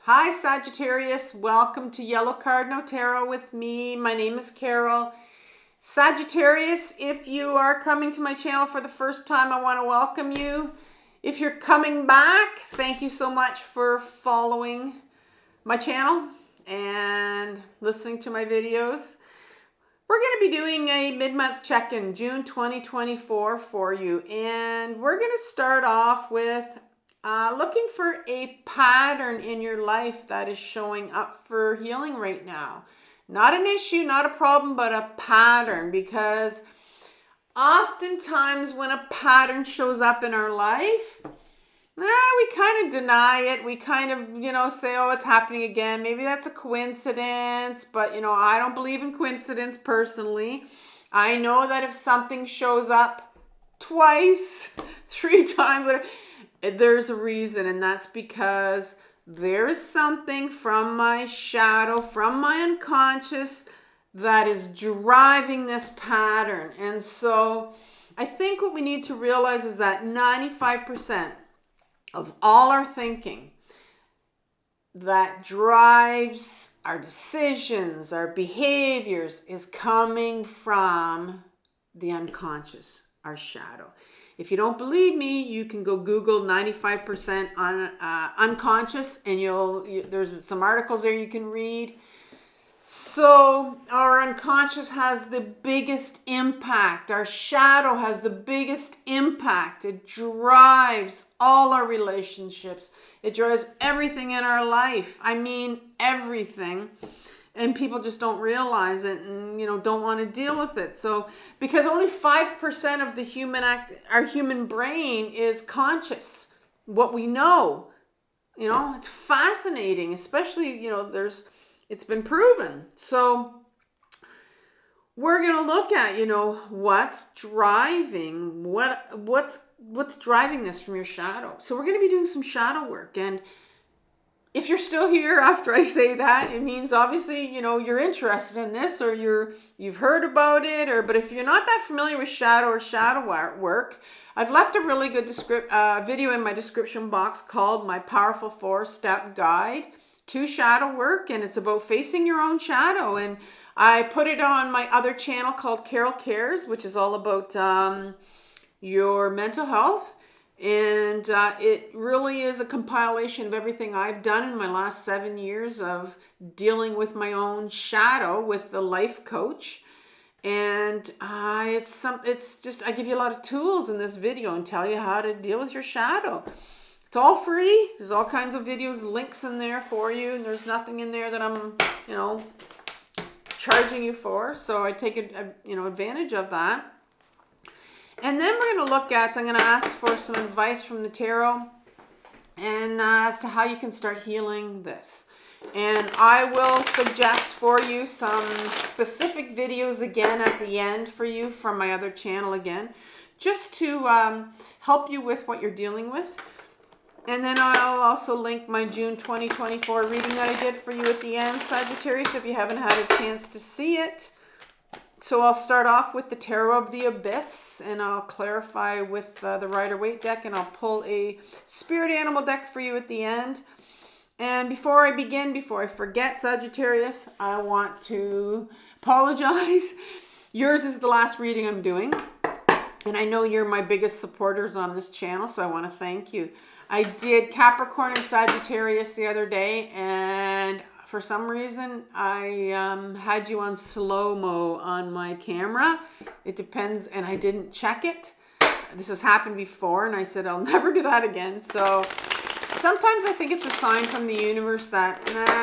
Hi Sagittarius, welcome to Yellow Cardinal Tarot with me. My name is Carol. Sagittarius, if you are coming to my channel for the first time, I want to welcome you. If you're coming back, thank you so much for following my channel and listening to my videos. We're going to be doing a mid-month check-in, June 2024 for you. And we're going to start off with looking for a pattern in your life that is showing up for healing right now. Not an issue, not a problem, but a pattern. Because oftentimes when a pattern shows up in our life, we kind of deny it. We kind of, say, oh, it's happening again. Maybe that's a coincidence. But, I don't believe in coincidence personally. I know that if something shows up twice, 3 times, whatever, there's a reason. And that's because there is something from my shadow, from my unconscious, that is driving this pattern. And so I think what we need to realize is that 95% of all our thinking that drives our decisions, our behaviors, is coming from the unconscious, our shadow. If you don't believe me, you can go Google 95% on unconscious, and there's some articles there you can read. So our unconscious has the biggest impact. Our shadow has the biggest impact. It drives all our relationships. It drives everything in our life. I mean, everything. And people just don't realize it and, don't want to deal with it. So, because only 5% of the our human brain is conscious, what we know, it's fascinating, especially, it's been proven. So we're going to look at, what's driving this from your shadow. So we're going to be doing some shadow work. And if you're still here after I say that, it means obviously, you're interested in this, or you've heard about it, but if you're not that familiar with shadow or shadow work, I've left a really good video in my description box called My Powerful 4-Step Guide to Shadow Work, and it's about facing your own shadow. And I put it on my other channel called Carol Cares, which is all about your mental health. And it really is a compilation of everything I've done in my last 7 years of dealing with my own shadow with the life coach. And it's just, I give you a lot of tools in this video and tell you how to deal with your shadow. It's all free. There's all kinds of videos, links in there for you. And there's nothing in there that I'm, charging you for. So I take advantage of that. And then we're going to I'm going to ask for some advice from the tarot and as to how you can start healing this. And I will suggest for you some specific videos again at the end for you from my other channel again, just to help you with what you're dealing with. And then I'll also link my June 2024 reading that I did for you at the end, Sagittarius, if you haven't had a chance to see it. So I'll start off with the Tarot of the Abyss, and I'll clarify with the Rider-Waite deck, and I'll pull a spirit animal deck for you at the end. And before I forget, Sagittarius, I want to apologize. Yours is the last reading I'm doing, and I know you're my biggest supporters on this channel, so I want to thank you. I did Capricorn and Sagittarius the other day, and for some reason, I had you on slow-mo on my camera. It depends, and I didn't check it. This has happened before, and I said I'll never do that again. So sometimes I think it's a sign from the universe that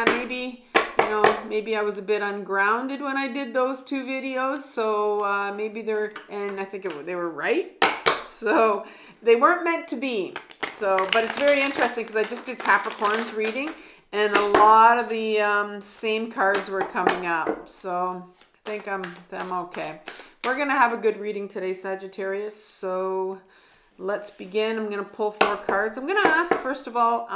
maybe I was a bit ungrounded when I did those 2 videos. So and I think they were right. So they weren't meant to be. So, but it's very interesting because I just did Capricorn's reading, and a lot of the same cards were coming up. So I think I'm okay. We're going to have a good reading today, Sagittarius. So let's begin. I'm going to pull 4 cards. I'm going to ask, first of all,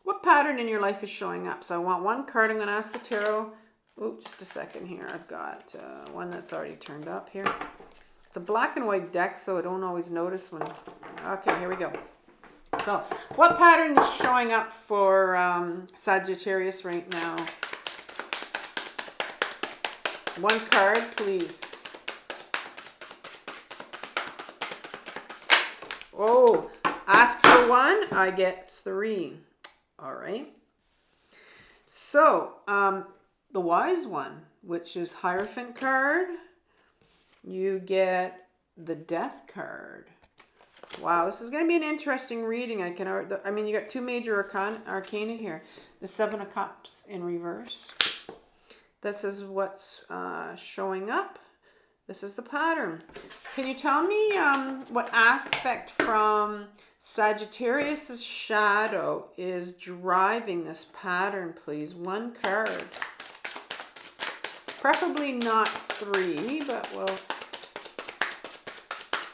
what pattern in your life is showing up? So I want 1 card. I'm going to ask the tarot. Oh, just a second here. I've got one that's already turned up here. It's a black and white deck, so I don't always notice when... Okay, here we go. So, what pattern is showing up for Sagittarius right now? One card, please. Oh, ask for one, I get 3. All right. So, the Wise One, which is Hierophant card, you get the Death card. Wow, this is going to be an interesting reading. I mean, you got 2 major arcana here. The 7 of Cups in reverse. This is what's showing up. This is the pattern. Can you tell me what aspect from Sagittarius's shadow is driving this pattern, please? One card. Preferably not 3, but we'll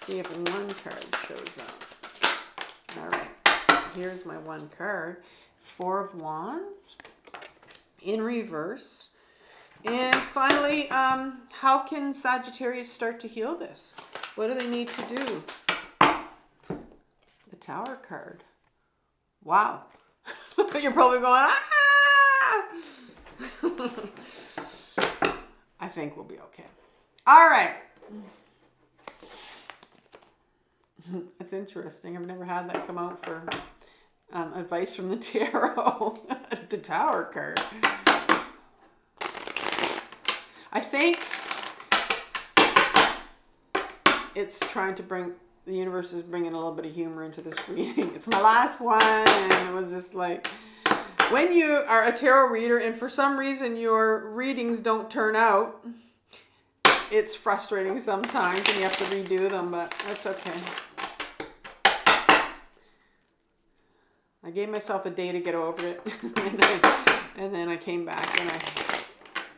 see if one card shows up. All right, here's my one card. 4 of Wands in reverse. And finally, how can Sagittarius start to heal this? What do they need to do? The Tower card. Wow. You're probably going, ah! I think we'll be okay. All right. That's interesting. I've never had that come out for advice from the tarot. The Tower card. I think it's trying to bring, the universe is bringing a little bit of humor into this reading. It's my last one, and it was just like, when you are a tarot reader and for some reason your readings don't turn out, it's frustrating sometimes and you have to redo them, but that's okay. I gave myself a day to get over it, and then I came back and I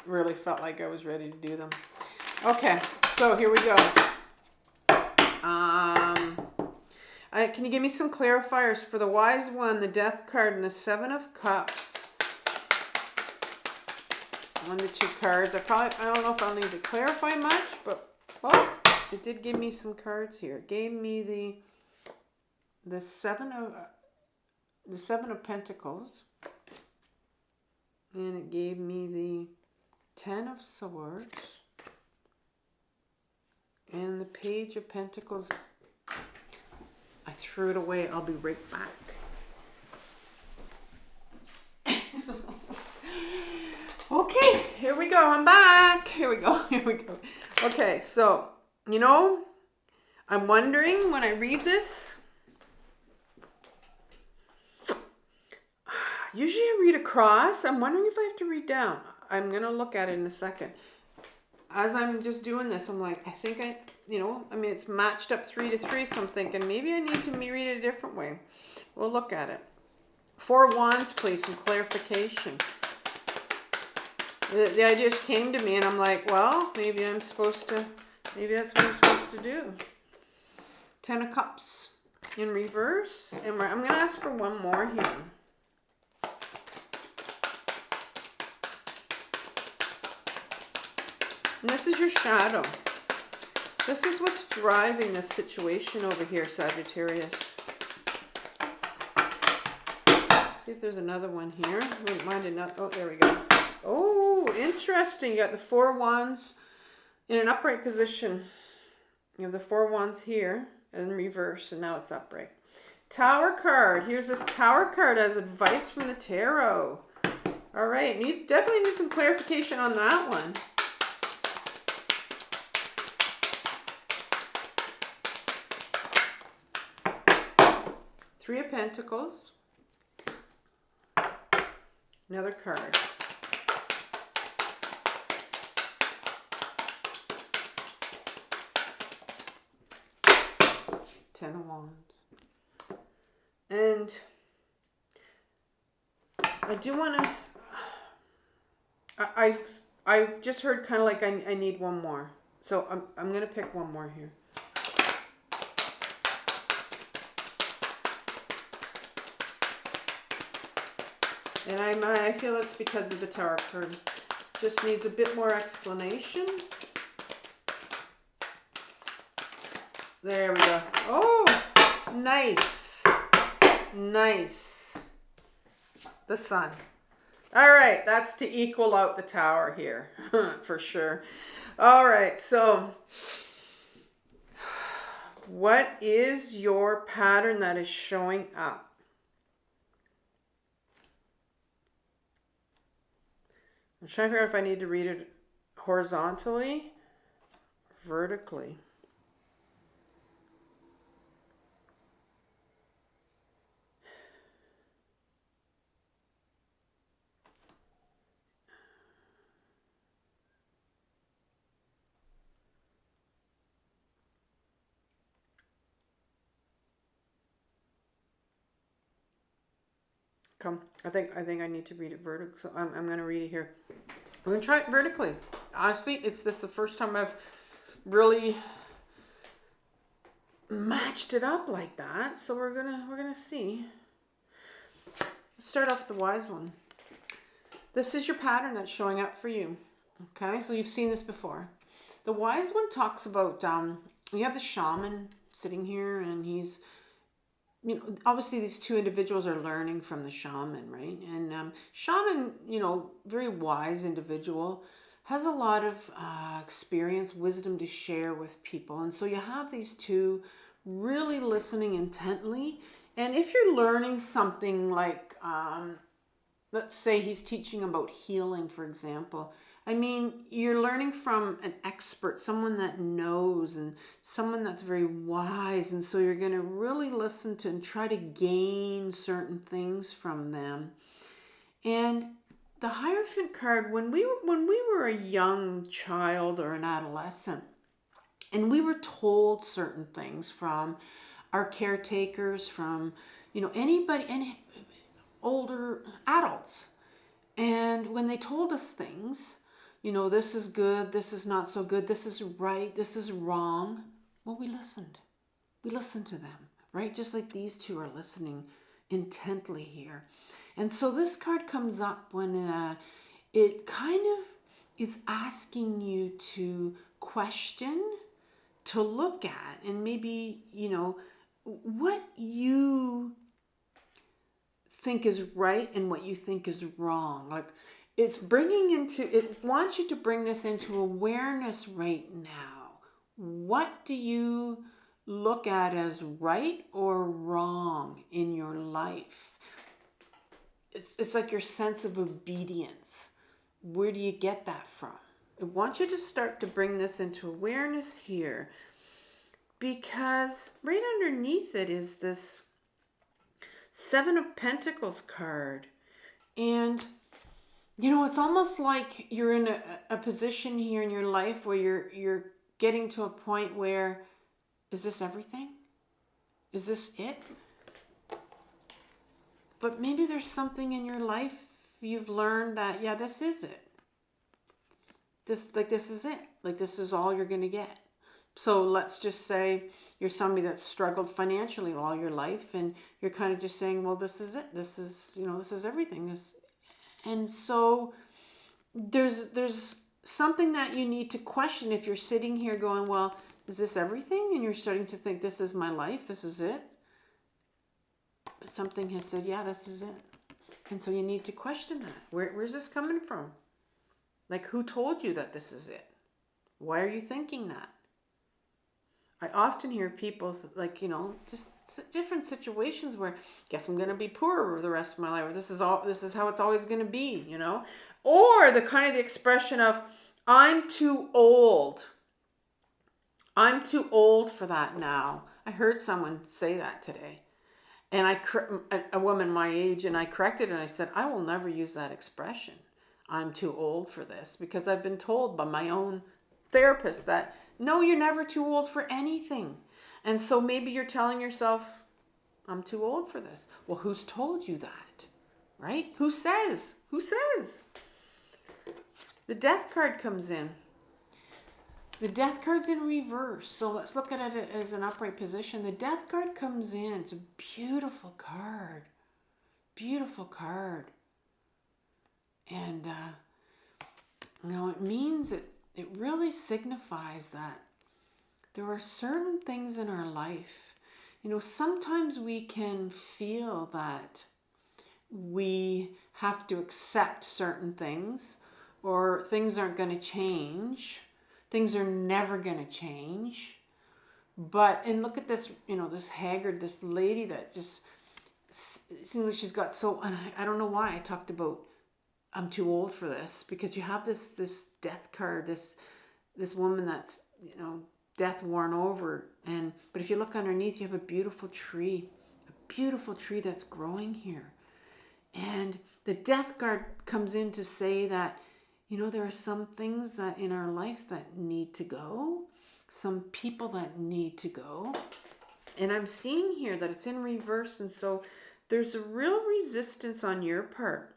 really felt like I was ready to do them. Okay, so here we go. Can you give me some clarifiers for the Wise One, the Death card, and the 7 of Cups? 1 to 2 cards. I don't know if I'll need to clarify much, but well, it did give me some cards here. It gave me the 7 of Pentacles, and it gave me the 10 of Swords, and the Page of Pentacles. I threw it away. I'll be right back. Okay, here we go. I'm back. Here we go. Here we go. Okay, so, you know, I'm wondering when I read this, usually I read across. I'm wondering if I have to read down. I'm going to look at it in a second. As I'm just doing this, I'm like, I think it's matched up 3 to 3, so I'm thinking maybe I need to read it a different way. We'll look at it. 4 of Wands, please, some clarification. The idea just came to me, and I'm like, well, maybe that's what I'm supposed to do. 10 of Cups in reverse, and I'm going to ask for one more here. And this is your shadow. This is what's driving this situation over here, Sagittarius. See if there's another one here. I wouldn't mind another. Oh, there we go. Oh, interesting. You got the 4 of Wands in an upright position. You have the 4 of Wands here in reverse, and now it's upright. Tower card. Here's this Tower card as advice from the tarot. All right. Definitely need some clarification on that one. 3 of Pentacles. Another card. Ten of Wands. And I do want to, I just heard kind of like I need one more. So I'm going to pick one more here. And I feel it's because of the Tower card. Just needs a bit more explanation. There we go. Oh, nice. Nice. The Sun. All right, that's to equal out the Tower here, for sure. All right, so what is your pattern that is showing up? I'm trying to figure out if I need to read it horizontally, vertically. Come, I think I need to read it vertically. So I'm going to read it here. I'm going to try it vertically. Honestly, it's this the first time I've really matched it up like that. So we're gonna see. Let's start off with the wise one. This is your pattern that's showing up for you. Okay, so you've seen this before. The wise one talks about you have the shaman sitting here, and he's, you know, obviously these two individuals are learning from the shaman, right? And shaman, you know, very wise individual, has a lot of experience, wisdom to share with people. And so you have these two really listening intently. And if you're learning something like, let's say he's teaching about healing, for example, I mean, you're learning from an expert, someone that knows and someone that's very wise. And so you're going to really listen to and try to gain certain things from them. And the Hierophant card, when we were a young child or an adolescent, and we were told certain things from our caretakers, from, you know, anybody, any older adults. And when they told us things, you know, this is good, this is not so good, this is right, this is wrong, well, we listened. We listened to them, right? Just like these two are listening intently here. And so this card comes up when it kind of is asking you to question, to look at, and maybe, you know, what you think is right and what you think is wrong. Like, it's it wants you to bring this into awareness right now. What do you look at as right or wrong in your life? It's like your sense of obedience. Where do you get that from? I want you to start to bring this into awareness here, because right underneath it is this Seven of Pentacles card. And, you know, it's almost like you're in a position here in your life where you're getting to a point where, is this everything? Is this it? But maybe there's something in your life you've learned that, yeah, this is it. This is it. Like, this is all you're going to get. So let's just say you're somebody that's struggled financially all your life, and you're kind of just saying, well, this is it. This is, you know, this is everything. And so there's something that you need to question if you're sitting here going, well, is this everything? And you're starting to think, this is my life. This is it. But something has said, yeah, this is it. And so you need to question that. Where's this coming from? Like, who told you that this is it? Why are you thinking that? I often hear people like, you know, just different situations where, guess I'm going to be poor the rest of my life. Or this is how it's always going to be, you know? Or the kind of the expression of, I'm too old. I'm too old for that now. I heard someone say that today. And a woman my age, and I corrected her and I said, I will never use that expression. I'm too old for this, because I've been told by my own therapist that, no, you're never too old for anything. And so maybe you're telling yourself, I'm too old for this. Well, who's told you that? Right? Who says? Who says? The Death card comes in. The Death card's in reverse. So let's look at it as an upright position. The Death card comes in. It's a beautiful card. Beautiful card. And, you know, it means it really signifies that there are certain things in our life. You know, sometimes we can feel that we have to accept certain things, or things aren't going to change. Things are never going to change. And look at this, you know, this haggard, this lady that just seems like she's got so, and I don't know why I talked about I'm too old for this, because you have this death card, this woman that's, you know, death worn over, but if you look underneath, you have a beautiful tree that's growing here. And the death card comes in to say that, you know, there are some things that in our life that need to go, some people that need to go. And I'm seeing here that it's in reverse, and so there's a real resistance on your part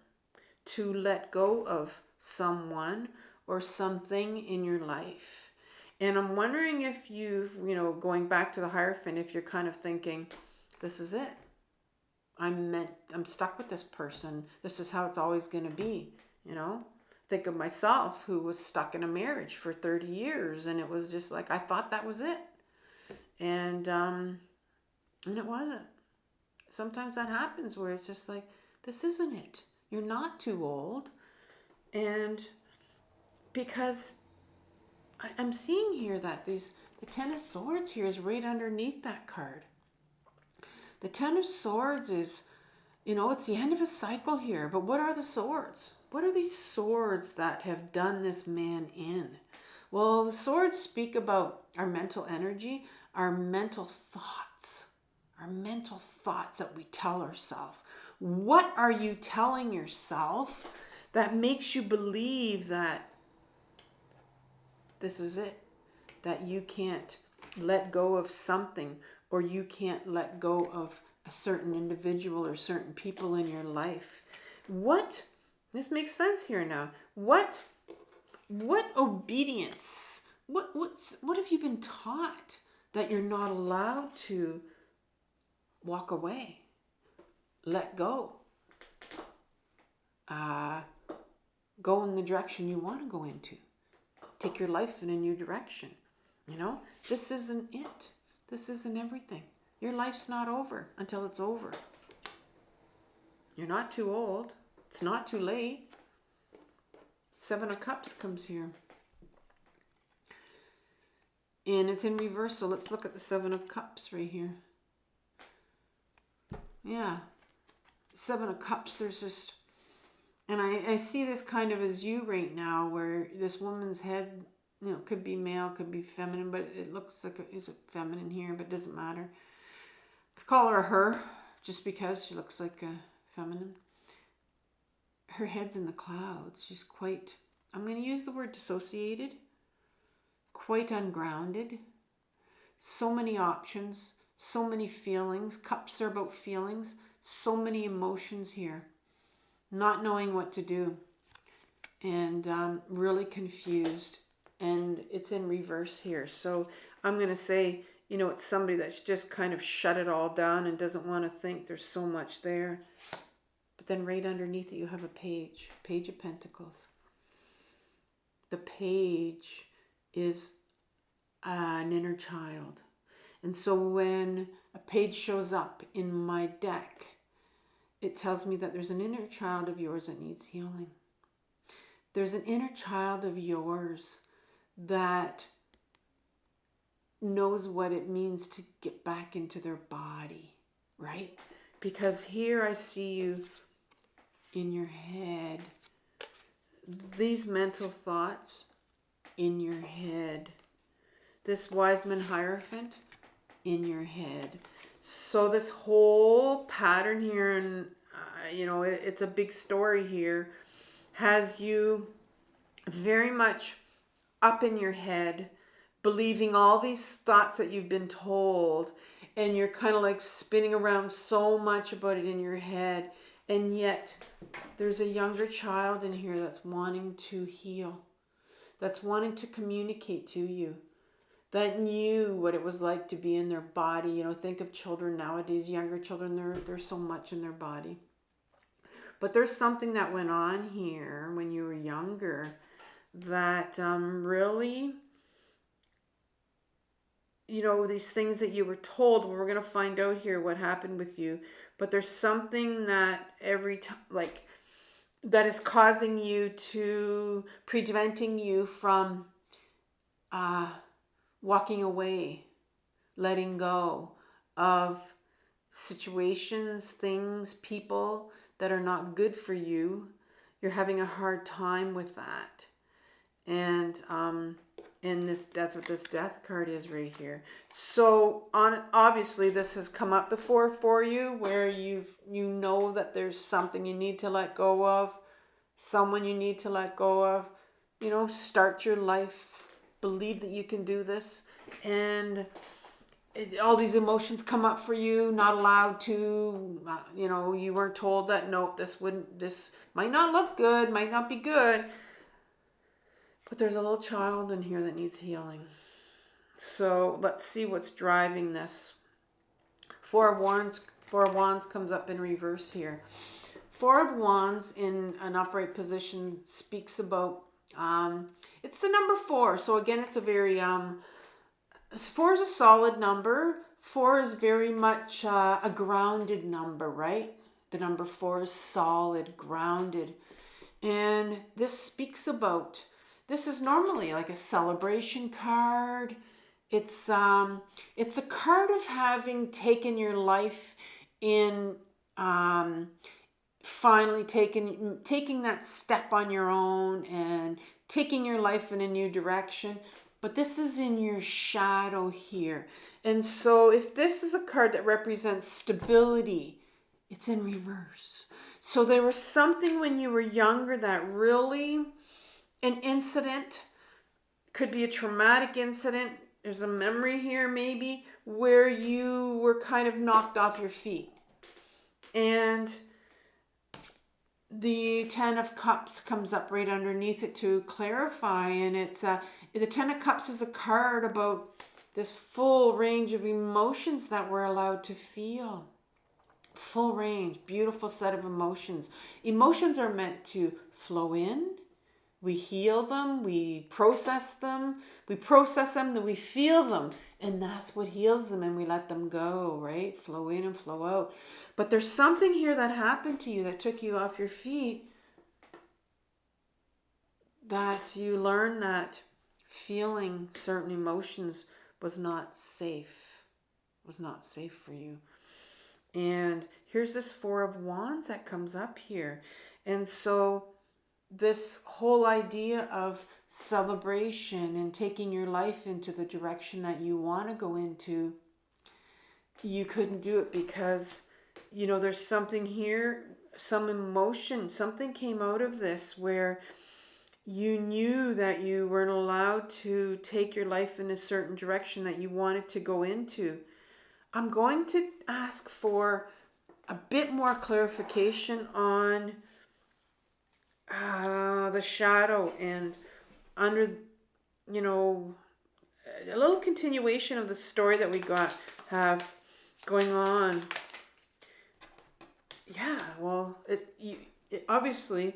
to let go of someone or something in your life. And I'm wondering if you've, you know, going back to the Hierophant, if you're kind of thinking, this is it. I'm stuck with this person. This is how it's always going to be, you know. Think of myself, who was stuck in a marriage for 30 years, and it was just like, I thought that was it. And it wasn't. Sometimes that happens where it's just like, this isn't it. You're not too old. And because I'm seeing here that the Ten of Swords here is right underneath that card. The Ten of Swords is, you know, it's the end of a cycle here. But what are the swords? What are these swords that have done this man in? Well, the swords speak about our mental energy, our mental thoughts that we tell ourselves. What are you telling yourself that makes you believe that this is it? That you can't let go of something, or you can't let go of a certain individual or certain people in your life. This makes sense here now. What obedience? What have you been taught that you're not allowed to walk away, let go, go in the direction you want to go into, take your life in a new direction? You know, this isn't it. This isn't everything. Your life's not over until it's over. You're not too old. It's not too late. Seven of Cups comes here. And it's in reverse, so let's look at the Seven of Cups right here. Yeah. Seven of Cups, there's just... And I see this kind of as you right now, where this woman's head, you know, could be male, could be feminine, but it looks like it's a feminine here, but it doesn't matter. I could call her a her, just because she looks like a feminine. Her head's in the clouds. She's quite, I'm going to use the word dissociated, quite ungrounded. So many options, so many feelings. Cups are about feelings. So many emotions here. Not knowing what to do. And really confused. And it's in reverse here. So I'm going to say, you know, it's somebody that's just kind of shut it all down and doesn't want to think. There's so much there. But then right underneath it, you have a page. Page of Pentacles. The page is an inner child. And so when a page shows up in my deck, it tells me that there's an inner child of yours that needs healing. There's an inner child of yours that knows what it means to get back into their body, right? Because here I see you in your head. These mental thoughts in your head. This Wiseman Hierophant in your head. So this whole pattern here, and you know, it's a big story here, has you very much up in your head, believing all these thoughts that you've been told, and you're kind of like spinning around so much about it in your head. And yet there's a younger child in here that's wanting to heal, that's wanting to communicate to you, that knew what it was like to be in their body. You know, think of children nowadays, younger children, there's so much in their body. But there's something that went on here when you were younger that really these things that you were told. We're going to find out here what happened with you. But there's something that every time, like, that is causing you to, preventing you from walking away, letting go of situations, things, people that are not good for you. You're having a hard time with that. And that's what this death card is right here. So obviously this has come up before for you, where you know that there's something you need to let go of, someone you need to let go of. Start your life, believe that you can do this, and all these emotions come up for you, not allowed to, you weren't told that, no, this might not look good, might not be good. But there's a little child in here that needs healing. So let's see what's driving this. Four of Wands comes up in reverse here. Four of Wands in an upright position speaks about, it's the number 4. So again, it's a very, 4 is a solid number. 4 is very much a grounded number, right? The number 4 is solid, grounded. And this speaks about, this is normally like a celebration card. It's a card of having taken your life in, finally taking that step on your own and taking your life in a new direction. But this is in your shadow here. And so if this is a card that represents stability, it's in reverse. So there was something when you were younger that really, an incident, could be a traumatic incident. There's a memory here maybe where you were kind of knocked off your feet. And the 10 of Cups comes up right underneath it to clarify. And it's the 10 of Cups is a card about this full range of emotions that we're allowed to feel. Full range, beautiful set of emotions. Emotions are meant to flow in. We heal them, we process them, then we feel them, and that's what heals them, and we let them go, right? Flow in and flow out. But there's something here that happened to you that took you off your feet, that you learned that feeling certain emotions was not safe for you. And here's this 4 of Wands that comes up here. And so this whole idea of celebration and taking your life into the direction that you want to go into, you couldn't do it because, there's something here, some emotion, something came out of this where you knew that you weren't allowed to take your life in a certain direction that you wanted to go into. I'm going to ask for a bit more clarification on the shadow and under, a little continuation of the story that we have going on. Yeah, well, it obviously,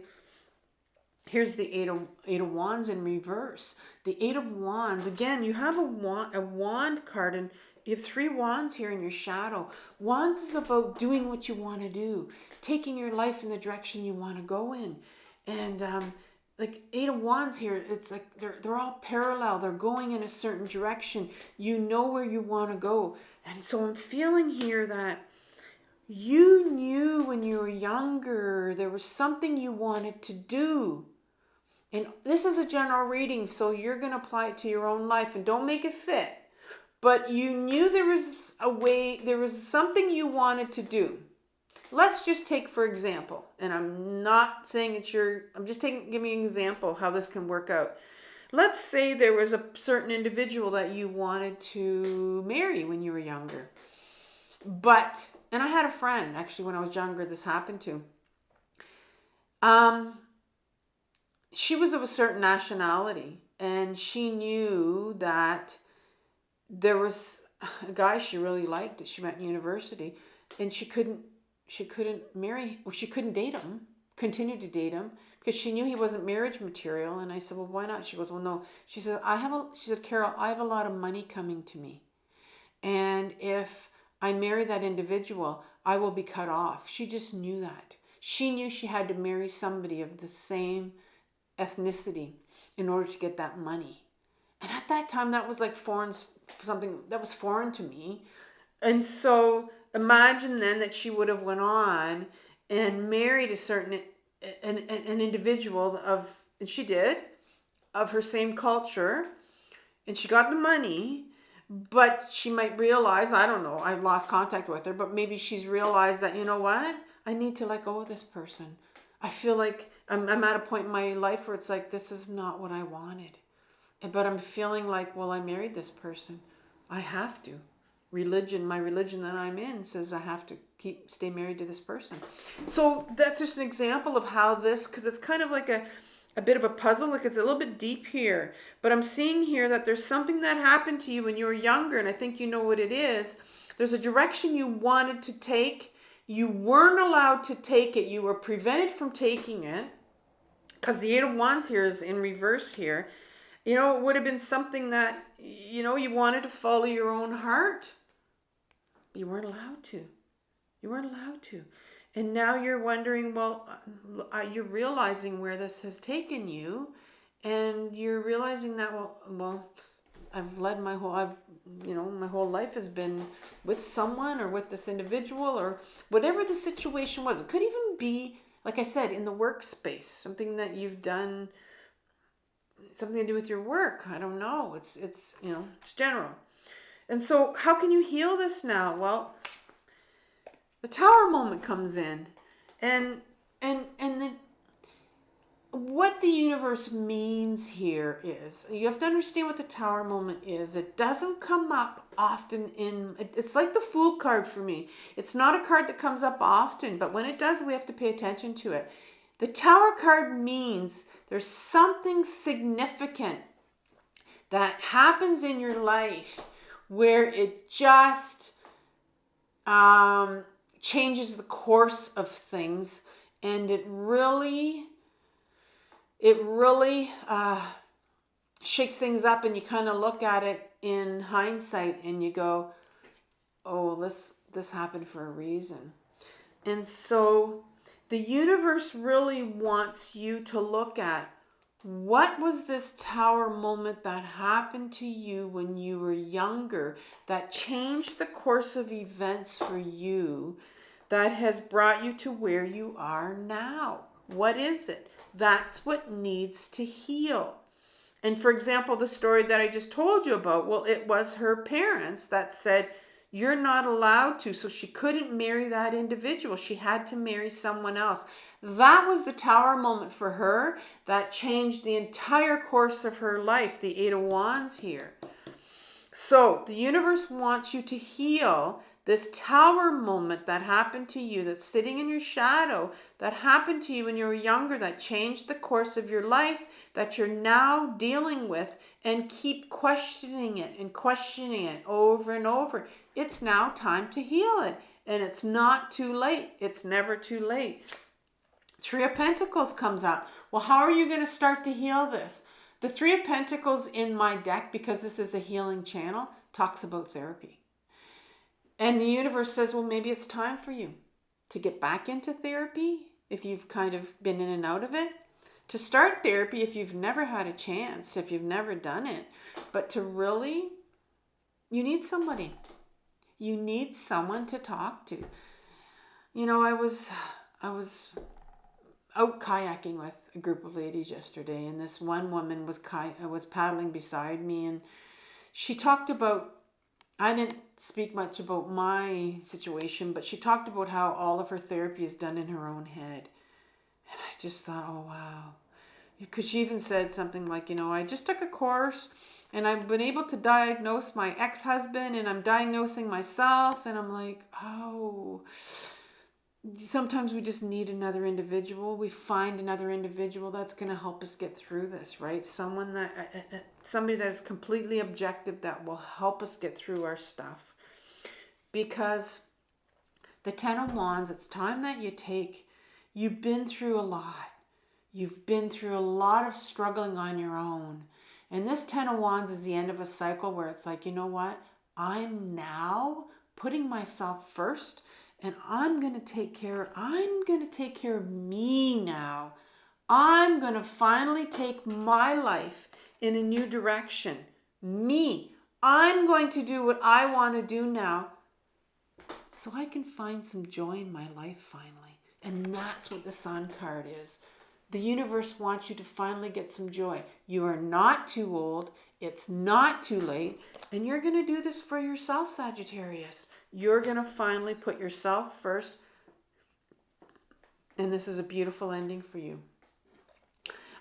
here's the eight of Wands in reverse. The 8 of Wands, again, you have a wand card, and you have 3 wands here in your shadow. Wands is about doing what you want to do, taking your life in the direction you want to go in. And like 8 of Wands here, it's like they're all parallel. They're going in a certain direction. You know where you want to go. And so I'm feeling here that you knew when you were younger there was something you wanted to do. And this is a general reading, so you're going to apply it to your own life and don't make it fit. But you knew there was something you wanted to do. Let's just take, for example, and I'm not saying I'm just giving you an example how this can work out. Let's say there was a certain individual that you wanted to marry when you were younger. And I had a friend, actually, when I was younger, this happened to. She was of a certain nationality, and she knew that there was a guy she really liked that she met in university, and she couldn't marry, or she couldn't continue to date him because she knew he wasn't marriage material. And I said, well, why not? She goes, well, no. She said, Carol, I have a lot of money coming to me. And if I marry that individual, I will be cut off. She just knew that. She knew she had to marry somebody of the same ethnicity in order to get that money. And at that time, that was like foreign, something that was foreign to me. And so imagine then that she would have went on and married a certain, an individual of, and she did, of her same culture, and she got the money, but she might realize, I don't know, I've lost contact with her, but maybe she's realized that, you know what, I need to let go of this person. I feel like I'm at a point in my life where it's like, this is not what I wanted. But I'm feeling like, well, I married this person. I have to. My religion that I'm in says I have to stay married to this person. So that's just an example of how this, because it's kind of like a bit of a puzzle, like it's a little bit deep here. But I'm seeing here that there's something that happened to you when you were younger, and I think you know what it is. There's a direction you wanted to take. You weren't allowed to take it. You were prevented from taking it, because the Eight of Wands here is in reverse here. You know, it would have been something that, you know, you wanted to follow your own heart. You weren't allowed to. You weren't allowed to. And now you're wondering, well, you're realizing where this has taken you. And you're realizing that, well, I've led my whole life has been with someone or with this individual or whatever the situation was. It could even be, like I said, in the workspace, something that you've done, something to do with your work. I don't know. It's general. And so how can you heal this now? Well, the Tower moment comes in, and then what the universe means here is, you have to understand what the Tower moment is. It doesn't come up often it's like the Fool card for me. It's not a card that comes up often, but when it does, we have to pay attention to it. The Tower card means there's something significant that happens in your life where it just changes the course of things, and it really shakes things up, and you kind of look at it in hindsight and you go, oh, this happened for a reason. And so the universe really wants you to look at, what was this Tower moment that happened to you when you were younger that changed the course of events for you, that has brought you to where you are now? What is it? That's what needs to heal. And for example, the story that I just told you about, well, it was her parents that said, you're not allowed to. So she couldn't marry that individual. She had to marry someone else. That was the Tower moment for her that changed the entire course of her life, the Eight of Wands here. So the universe wants you to heal this Tower moment that happened to you, that's sitting in your shadow, that happened to you when you were younger, that changed the course of your life, that you're now dealing with, and keep questioning it over and over. It's now time to heal it, and it's not too late. It's never too late. Three of Pentacles comes up. Well, how are you going to start to heal this? The Three of Pentacles in my deck, because this is a healing channel, talks about therapy. And the universe says, well, maybe it's time for you to get back into therapy if you've kind of been in and out of it. To start therapy if you've never had a chance, if you've never done it. But to really, you need somebody. You need someone to talk to. You know, I was out kayaking with a group of ladies yesterday, and this one woman was paddling beside me, and she talked about, I didn't speak much about my situation, but she talked about how all of her therapy is done in her own head. And I just thought, oh wow. Because she even said something like, you know, I just took a course and I've been able to diagnose my ex-husband, and I'm diagnosing myself, and I'm like, oh, sometimes we just need another individual. We find another individual that's going to help us get through this, right? Somebody that is completely objective, that will help us get through our stuff. Because the Ten of Wands, it's time that you've been through a lot. You've been through a lot of struggling on your own. And this Ten of Wands is the end of a cycle where it's like, you know what? I'm now putting myself first, and I'm going to take care of me now. I'm going to finally take my life in a new direction. Me. I'm going to do what I want to do now so I can find some joy in my life finally. And that's what the Sun card is. The universe wants you to finally get some joy. You are not too old. It's not too late. And you're going to do this for yourself, Sagittarius. You're going to finally put yourself first. And this is a beautiful ending for you.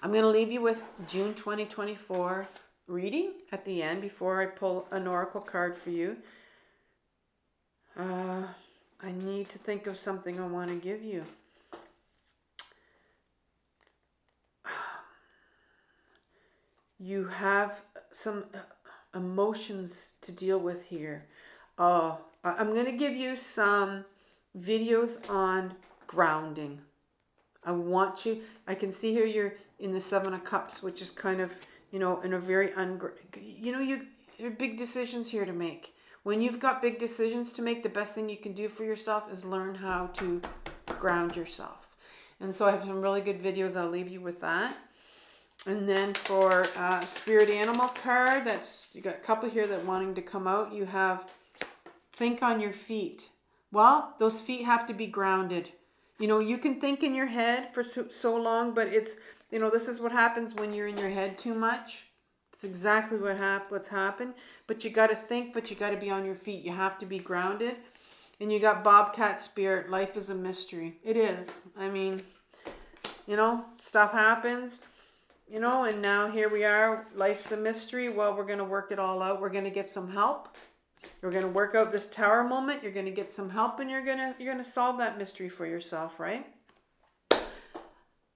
I'm going to leave you with June 2024 reading at the end before I pull an oracle card for you. I need to think of something I want to give you. You have some emotions to deal with here. Oh, I'm going to give you some videos on grounding. I can see here you're in the Seven of Cups, which is kind of, in a very, you're big decisions here to make. When you've got big decisions to make, the best thing you can do for yourself is learn how to ground yourself. And so I have some really good videos. I'll leave you with that. And then for spirit animal card, you got a couple here that wanting to come out. You have think on your feet. Well, those feet have to be grounded. You can think in your head for so long, but it's, this is what happens when you're in your head too much. It's exactly what's happened. But you got to think, but you got to be on your feet. You have to be grounded. And you got Bobcat Spirit. Life is a mystery. It is. I mean, stuff happens. And now here we are. Life's a mystery. Well, we're going to work it all out. We're going to get some help. You're going to work out this tower moment. You're going to get some help, and you're going to solve that mystery for yourself, right?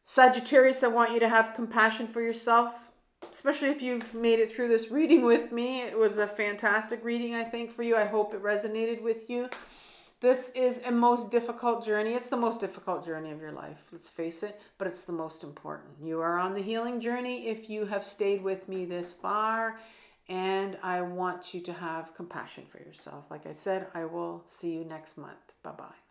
Sagittarius, I want you to have compassion for yourself, especially if you've made it through this reading with me. It was a fantastic reading, I think, for you. I hope it resonated with you. This is a most difficult journey. It's the most difficult journey of your life, let's face it, but it's the most important. You are on the healing journey if you have stayed with me this far, and I want you to have compassion for yourself. Like I said, I will see you next month. Bye-bye.